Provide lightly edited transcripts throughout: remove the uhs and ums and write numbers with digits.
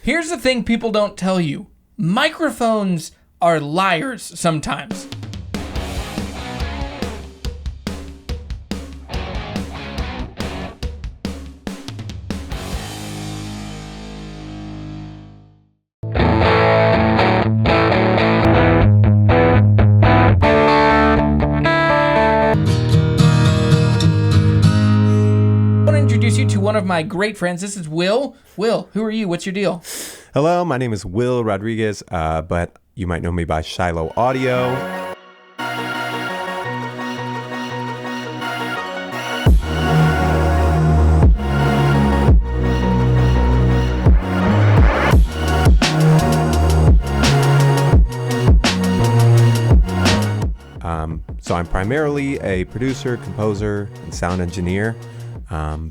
Here's the thing people don't tell you. Microphones are liars sometimes. One of my great friends. This is Will. Will, who are you? What's your deal? Hello, my name is Will Rodriguez, but you might know me by Shiloh Audio. So I'm primarily a producer, composer, and sound engineer.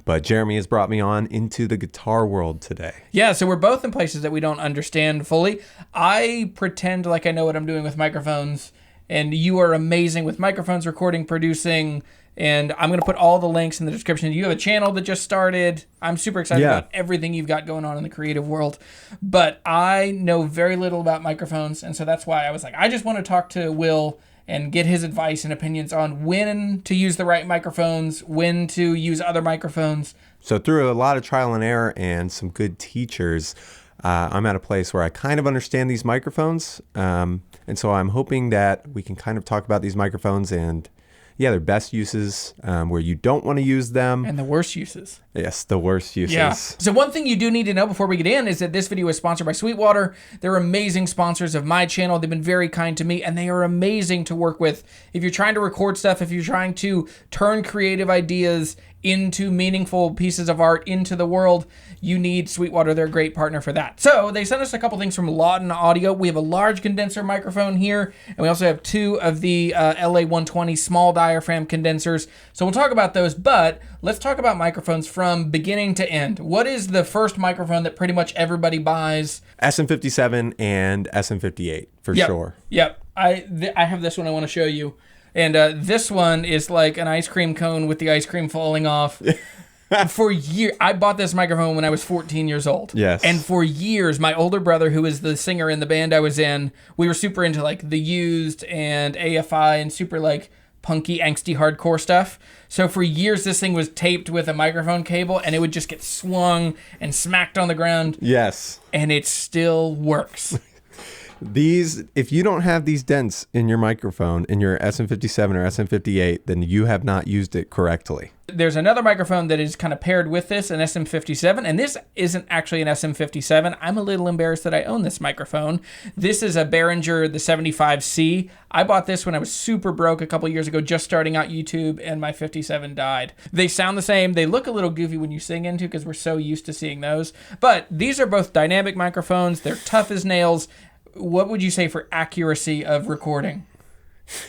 But Jeremy has brought me on into the guitar world today. Yeah, so we're both in places that we don't understand fully. I pretend like I know what I'm doing with microphones, and you are amazing with microphones, recording, producing, and I'm going to put all the links in the description. You have a channel that just started. I'm super excited about everything you've got going on in the creative world, but I know very little about microphones, and so that's why I was like, I just want to talk to Will and get his advice and opinions on when to use the right microphones, when to use other microphones. So through a lot of trial and error and some good teachers, I'm at a place where I kind of understand these microphones. And so I'm hoping that we can kind of talk about these microphones and their best uses, where you don't want to use them. And the worst uses. Yes, the worst uses. Yeah. So one thing you do need to know before we get in is that this video is sponsored by Sweetwater. They're amazing sponsors of my channel. They've been very kind to me, and they are amazing to work with. If you're trying to record stuff, if you're trying to turn creative ideas into meaningful pieces of art into the world, you need Sweetwater. They're a great partner for that. So they sent us a couple things from Lawton Audio. We have a large condenser microphone here, and we also have two of the LA120 small diaphragm condensers. So we'll talk about those, but let's talk about microphones from beginning to end. What is the first microphone that pretty much everybody buys? SM57 and SM58 for sure. Yep. I have this one I want to show you. And this one is like an ice cream cone with the ice cream falling off. For years, I bought this microphone when I was 14 years old. Yes. And for years, my older brother, who is the singer in the band I was in, we were super into like The Used and AFI and super like punky, angsty, hardcore stuff. So for years, this thing was taped with a microphone cable, and it would just get swung and smacked on the ground. Yes. And it still works. If you don't have these dents in your microphone, in your SM57 or SM58, then you have not used it correctly. There's another microphone that is kind of paired with this, an SM57, and this isn't actually an SM57. I'm a little embarrassed that I own this microphone. This is a Behringer, the 75C. I bought this when I was super broke a couple years ago, just starting out YouTube, and my 57 died. They sound the same. They look a little goofy when you sing into because we're so used to seeing those. But these are both dynamic microphones. They're tough as nails. What would you say for accuracy of recording?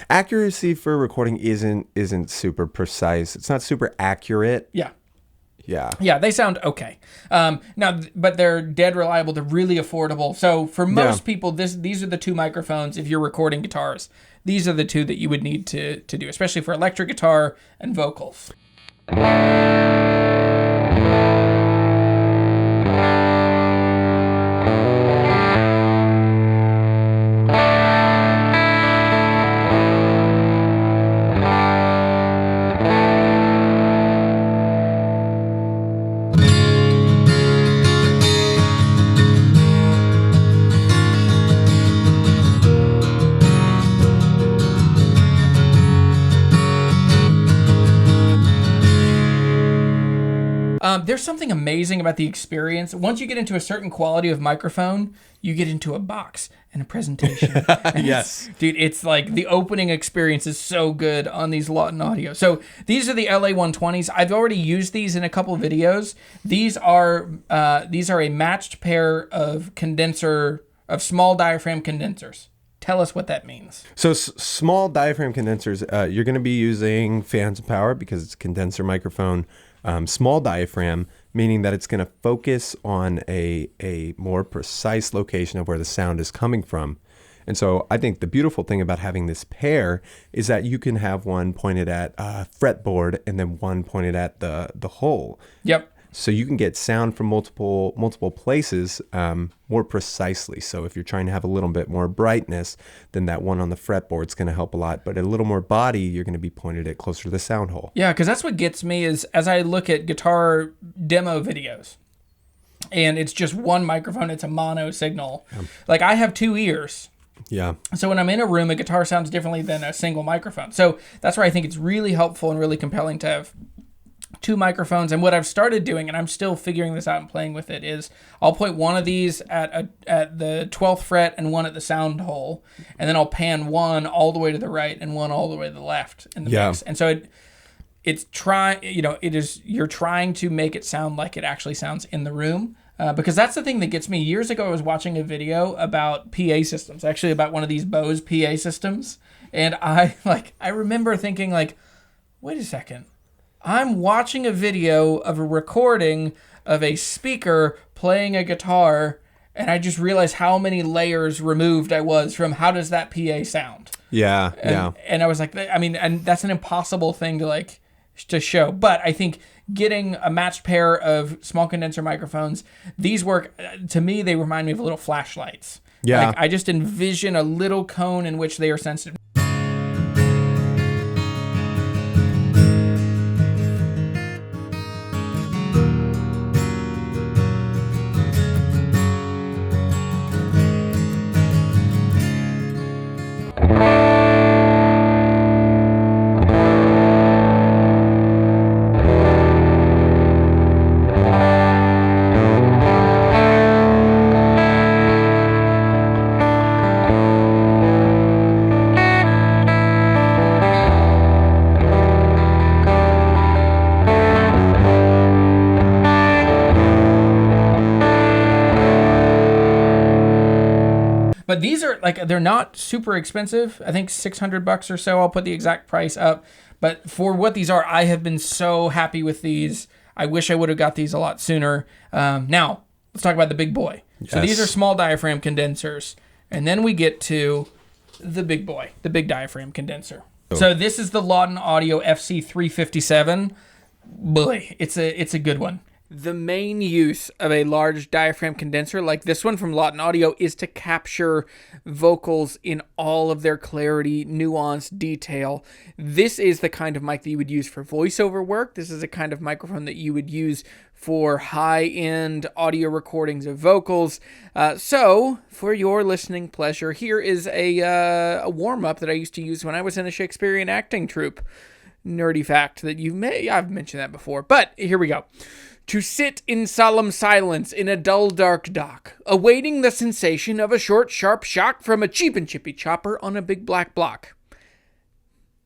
Accuracy for recording isn't super precise. It's not super accurate. Yeah. Yeah, they sound okay. Now, but they're dead reliable. They're really affordable. So for most people, these are the two microphones. If you're recording guitars, these are the two that you would need to do, especially for electric guitar and vocals. There's something amazing about the experience. Once you get into a certain quality of microphone, you get into a box and a presentation. And yes. Dude, it's like the opening experience is so good on these Lawton Audio. So these are the LA120s. I've already used these in a couple videos. These are a matched pair of small diaphragm condensers. Tell us what that means. So small diaphragm condensers, you're going to be using phantom power because it's a condenser microphone. Small diaphragm, meaning that it's going to focus on a more precise location of where the sound is coming from. And so I think the beautiful thing about having this pair is that you can have one pointed at a fretboard and then one pointed at the hole. Yep. so you can get sound from multiple places more precisely. So if you're trying to have a little bit more brightness, then that one on the fretboard is going to help a lot. But a little more body, you're going to be pointed at closer to the sound hole. Yeah, because that's what gets me is as I look at guitar demo videos, and it's just one microphone, it's a mono signal. Like I have 2 ears. Yeah. So when I'm in a room, a guitar sounds differently than a single microphone. So that's where I think it's really helpful and really compelling to have 2 microphones. And what I've started doing, and I'm still figuring this out and playing with it, is I'll point one of these at the 12th fret and one at the sound hole, and then I'll pan one all the way to the right and one all the way to the left in the mix. And so you're trying to make it sound like it actually sounds in the room. Because that's the thing that gets me. Years ago, I was watching a video about PA systems, actually about one of these Bose PA systems. And I remember thinking like, wait a second. I'm watching a video of a recording of a speaker playing a guitar, and I just realized how many layers removed I was from how does that PA sound? Yeah, And I was like, I mean, and that's an impossible thing to show. But I think getting a matched pair of small condenser microphones, these work, to me, they remind me of little flashlights. Yeah. Like I just envision a little cone in which they are sensitive. But these are they're not super expensive. I think $600 or so. I'll put the exact price up. But for what these are, I have been so happy with these. I wish I would have got these a lot sooner. Now, let's talk about the big boy. Yes. So these are small diaphragm condensers. And then we get to the big boy, the big diaphragm condenser. Oh. So this is the Lawton Audio FC357. Boy, it's a good one. The main use of a large diaphragm condenser like this one from Lawton Audio is to capture vocals in all of their clarity, nuance, detail. This is the kind of mic that you would use for voiceover work. This is a kind of microphone that you would use for high-end audio recordings of vocals. So, for your listening pleasure, here is a warm-up that I used to use when I was in a Shakespearean acting troupe. Nerdy fact that I've mentioned that before, but here we go. To sit in solemn silence in a dull dark dock, awaiting the sensation of a short sharp shock from a cheap and chippy chopper on a big black block.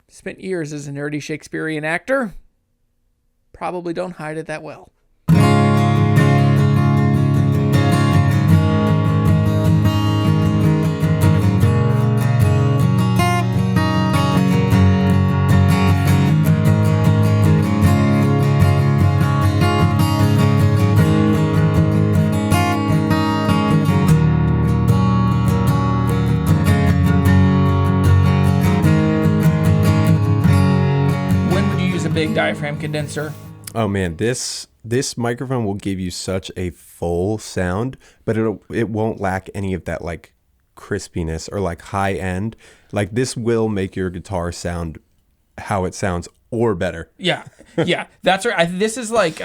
Spent years as a nerdy Shakespearean actor. Probably don't hide it that well. Big diaphragm condenser. Oh man, this microphone will give you such a full sound, but it won't lack any of that like crispiness or like high end. Like this will make your guitar sound how it sounds or better. Yeah, that's right. This is like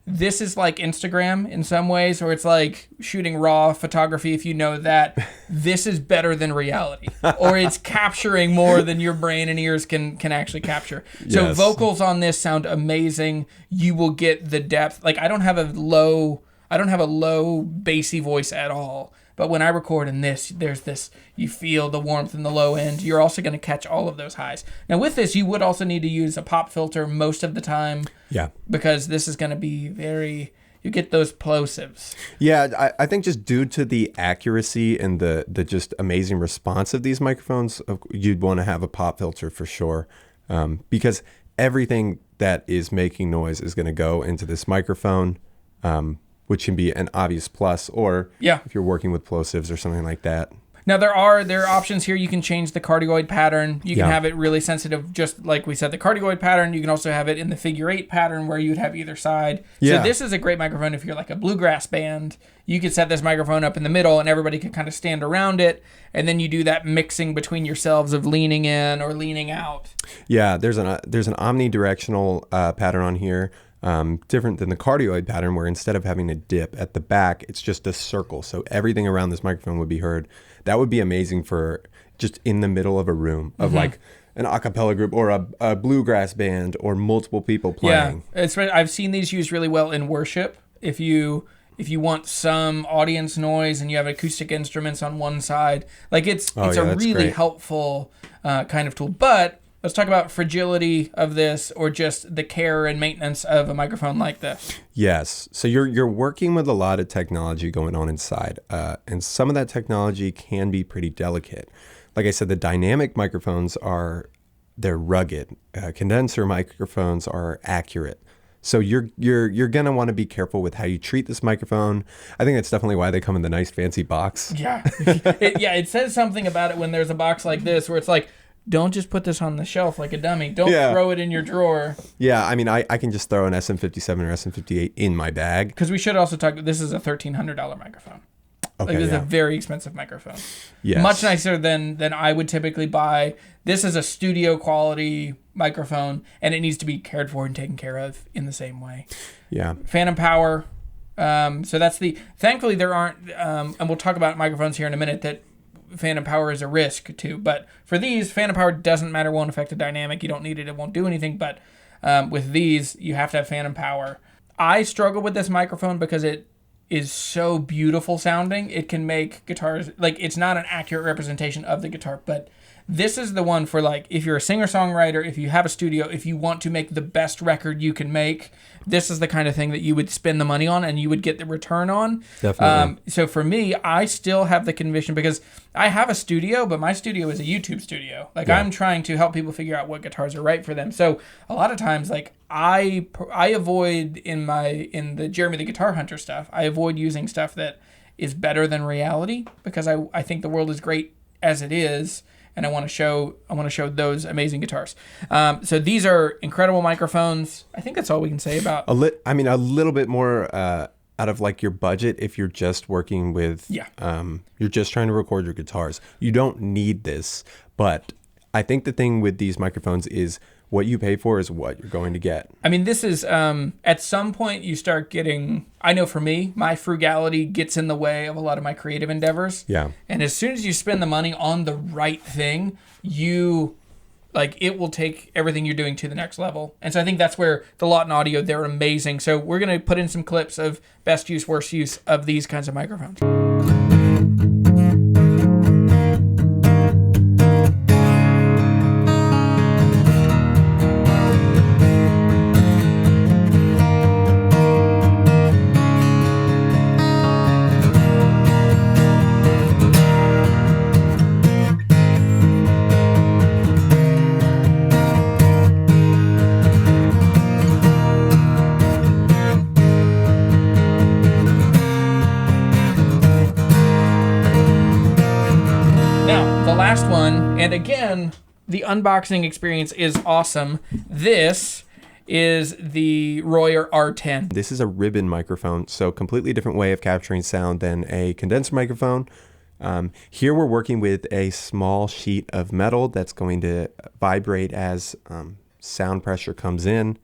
Instagram in some ways, or it's like shooting raw photography. If you know that, this is better than reality, or it's capturing more than your brain and ears can actually capture. So yes. Vocals on this sound amazing. You will get the depth. Like I don't have a low bassy voice at all. But when I record in this, there's this, you feel the warmth in the low end. You're also going to catch all of those highs. Now with this, you would also need to use a pop filter most of the time. Yeah. Because this is going to be you get those plosives. Yeah, I think just due to the accuracy and the just amazing response of these microphones, you'd want to have a pop filter for sure. Because everything that is making noise is going to go into this microphone. Which can be an obvious plus, or if you're working with plosives or something like that. Now there are options here. You can change the cardioid pattern. You can have it really sensitive, just like we said, the cardioid pattern. You can also have it in the figure 8 pattern where you'd have either side. Yeah. So this is a great microphone if you're like a bluegrass band. You could set this microphone up in the middle and everybody could kind of stand around it. And then you do that mixing between yourselves of leaning in or leaning out. Yeah, there's an omnidirectional pattern on here. Different than the cardioid pattern where instead of having a dip at the back, it's just a circle. So everything around this microphone would be heard. That would be amazing for just in the middle of a room of like an a cappella group or a bluegrass band or multiple people playing. Yeah, I've seen these used really well in worship. If you want some audience noise and you have acoustic instruments on one side, like it's a really great. helpful kind of tool. But let's talk about fragility of this, or just the care and maintenance of a microphone like this. Yes. So you're working with a lot of technology going on inside, and some of that technology can be pretty delicate. Like I said, the dynamic microphones they're rugged. Condenser microphones are accurate. So you're gonna want to be careful with how you treat this microphone. I think that's definitely why they come in the nice fancy box. Yeah, it says something about it when there's a box like this where it's like, don't just put this on the shelf like a dummy. Don't throw it in your drawer. Yeah, I mean, I can just throw an SM57 or SM58 in my bag. Because we should also talk, this is a $1,300 microphone. Okay, this is a very expensive microphone. Yes. Much nicer than I would typically buy. This is a studio quality microphone, and it needs to be cared for and taken care of in the same way. Yeah. Phantom power. So that's thankfully there aren't, and we'll talk about microphones here in a minute, that phantom power is a risk too. But for these, phantom power doesn't matter, won't affect the dynamic. You don't need it. It won't do anything. But with these, you have to have phantom power. I struggle with this microphone because it is so beautiful sounding. It can make guitars, like, it's not an accurate representation of the guitar, but this is the one for, like, if you're a singer-songwriter, if you have a studio, if you want to make the best record you can make, this is the kind of thing that you would spend the money on and you would get the return on. Definitely. So for me, I still have the conviction, because I have a studio, but my studio is a YouTube studio. Like, I'm trying to help people figure out what guitars are right for them. So a lot of times, like, I avoid in the Jeremy the Guitar Hunter stuff, I avoid using stuff that is better than reality, because I think the world is great as it is. And I want to show those amazing guitars. So these are incredible microphones. I think that's all we can say about. A little bit more out of like your budget if you're just working with. Yeah. You're just trying to record your guitars. You don't need this, but I think the thing with these microphones is what you pay for is what you're going to get. I mean, this is at some point you start getting. I know for me, my frugality gets in the way of a lot of my creative endeavors. Yeah. And as soon as you spend the money on the right thing, it will take everything you're doing to the next level. And so I think that's where the Lawton Audio, they're amazing. So we're going to put in some clips of best use, worst use of these kinds of microphones. Last one, and again, the unboxing experience is awesome. This is the Royer R10. This is a ribbon microphone, so completely different way of capturing sound than a condenser microphone. Here we're working with a small sheet of metal that's going to vibrate as sound pressure comes in.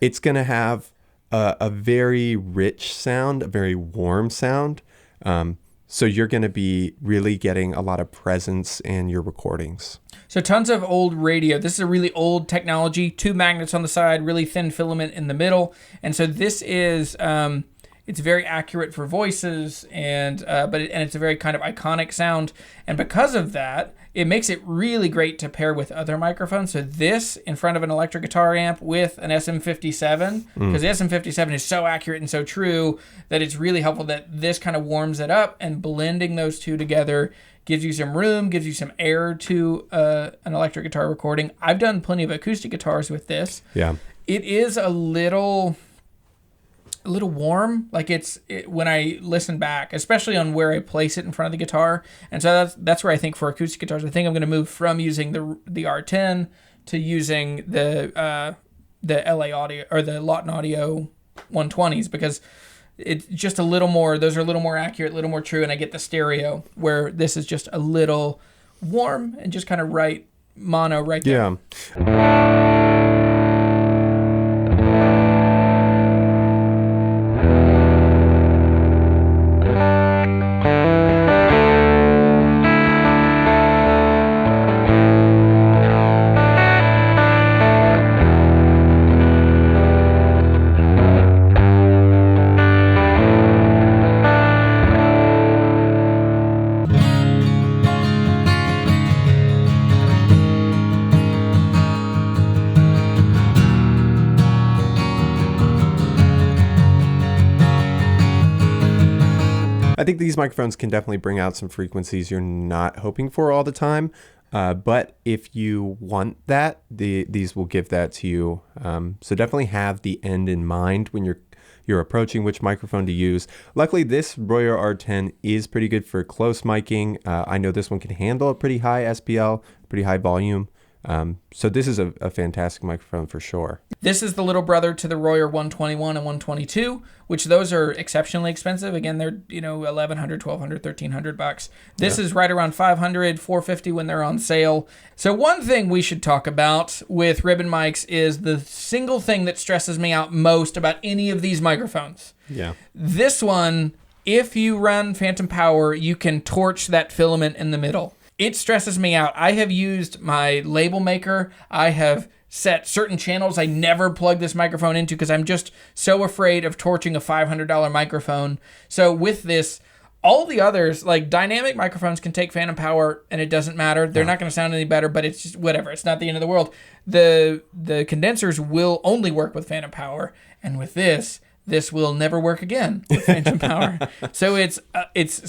It's going to have a very rich sound, a very warm sound. So you're going to be really getting a lot of presence in your recordings. So tons of old radio. This is a really old technology. 2 magnets on the side, really thin filament in the middle. And so this is, it's very accurate for voices, and it's a very kind of iconic sound. And because of that, it makes it really great to pair with other microphones. So this in front of an electric guitar amp with an SM57, because the SM57 is so accurate and so true that it's really helpful that this kind of warms it up, and blending those two together gives you some room, gives you some air to an electric guitar recording. I've done plenty of acoustic guitars with this. Yeah. It is a little a little warm. Like when I listen back, especially on where I place it in front of the guitar. And so that's where I think for acoustic guitars, I think I'm going to move from using the R10 to using the LA Audio or the Lawton Audio 120s, because it's just a little more, those are a little more accurate, a little more true, and I get the stereo, where this is just a little warm and just kind of right mono right there. Yeah. I think these microphones can definitely bring out some frequencies you're not hoping for all the time. But if you want that, these will give that to you. So definitely have the end in mind when you're approaching which microphone to use. Luckily, this Royer R10 is pretty good for close miking. I know this one can handle a pretty high SPL, pretty high volume. So this is a fantastic microphone for sure. This is the little brother to the Royer 121 and 122, which those are exceptionally expensive. Again, they're, $1,100, $1,200, $1,300. This is right around $500, $450 when they're on sale. So one thing we should talk about with ribbon mics is the single thing that stresses me out most about any of these microphones. Yeah. This one, if you run phantom power, you can torch that filament in the middle. It stresses me out. I have used my label maker. I have set certain channels I never plug this microphone into because I'm just so afraid of torching a $500 microphone. So with this, all the others, like dynamic microphones, can take phantom power and it doesn't matter. They're not going to sound any better, but it's just whatever. It's not the end of the world. The condensers will only work with phantom power, and with this will never work again with phantom power. So it's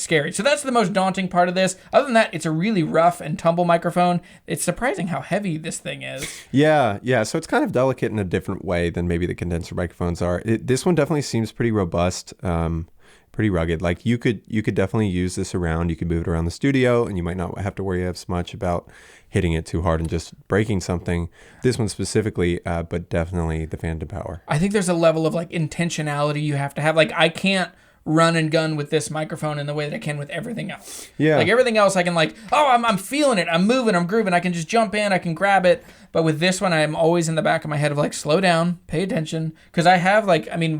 scary. So that's the most daunting part of this. Other than that, it's a really rough and tumble microphone. It's surprising how heavy this thing is. Yeah. So it's kind of delicate in a different way than maybe the condenser microphones are. This one definitely seems pretty robust, pretty rugged. Like you could definitely use this around. You could move it around the studio, and you might not have to worry as much about hitting it too hard and just breaking something. This one specifically, but definitely the phantom power. I think there's a level of like intentionality you have to have. Like I can't run and gun with this microphone in the way that I can with everything else. Yeah. Like everything else I can I'm feeling it. I'm moving, I'm grooving. I can just jump in, I can grab it. But with this one, I'm always in the back of my head of like, slow down, pay attention. Because I have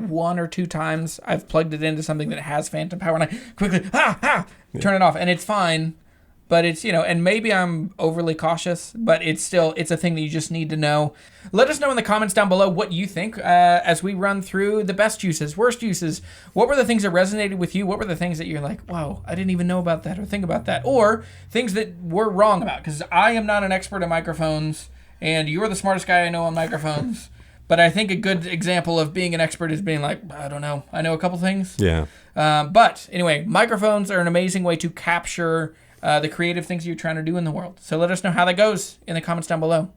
one or two times I've plugged it into something that has phantom power and I quickly, turn it off. And it's fine. But it's, and maybe I'm overly cautious, but it's a thing that you just need to know. Let us know in the comments down below what you think as we run through the best uses, worst uses. What were the things that resonated with you? What were the things that you're like, wow, I didn't even know about that or think about that? Or things that we're wrong about, because I am not an expert in microphones, and you're the smartest guy I know on microphones. But I think a good example of being an expert is being like, I don't know, I know a couple things. Yeah. But anyway, microphones are an amazing way to capture the creative things you're trying to do in the world. So let us know how that goes in the comments down below.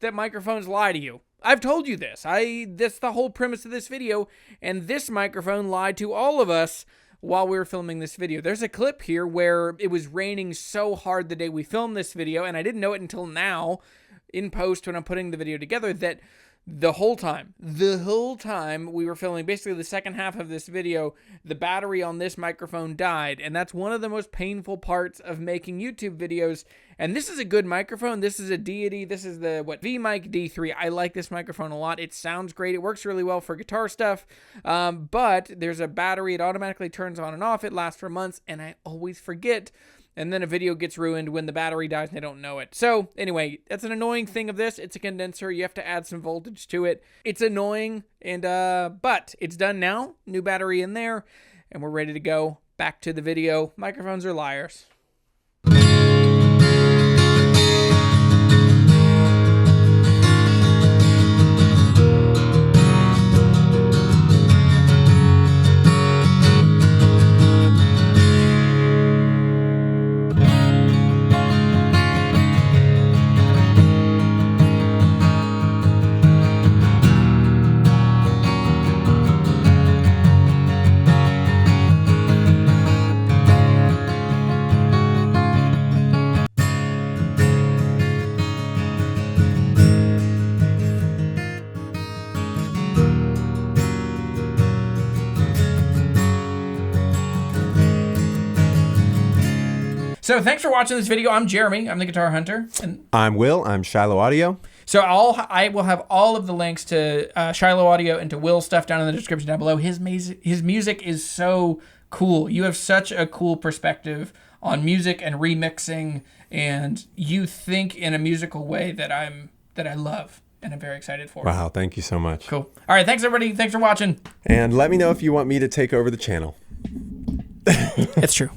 That microphones lie to you. I've told you this. That's the whole premise of this video, and this microphone lied to all of us while we were filming this video. There's a clip here where it was raining so hard the day we filmed this video, and I didn't know it until now in post when I'm putting the video together, that the whole time we were filming, basically the second half of this video, the battery on this microphone died, and that's one of the most painful parts of making YouTube videos. And this is a good microphone. This is a Deity. This is the V-Mic D3. I like this microphone a lot. It sounds great. It works really well for guitar stuff. But there's a battery. It automatically turns on and off. It lasts for months, and I always forget. And then a video gets ruined when the battery dies and I don't know it. So anyway, that's an annoying thing of this. It's a condenser. You have to add some voltage to it. It's annoying, and but it's done now. New battery in there, and we're ready to go. back to the video. Microphones are liars. So thanks for watching this video. I'm Jeremy. I'm the Guitar Hunter. And I'm Will. I'm Shiloh Audio. so I will have all of the links to Shiloh Audio and to Will's stuff down in the description down below. His music is so cool. You have such a cool perspective on music and remixing, and you think in a musical way that I love, and I'm very excited for. Wow, thank you so much. Cool. All right, thanks everybody. Thanks for watching. And let me know if you want me to take over the channel. It's true.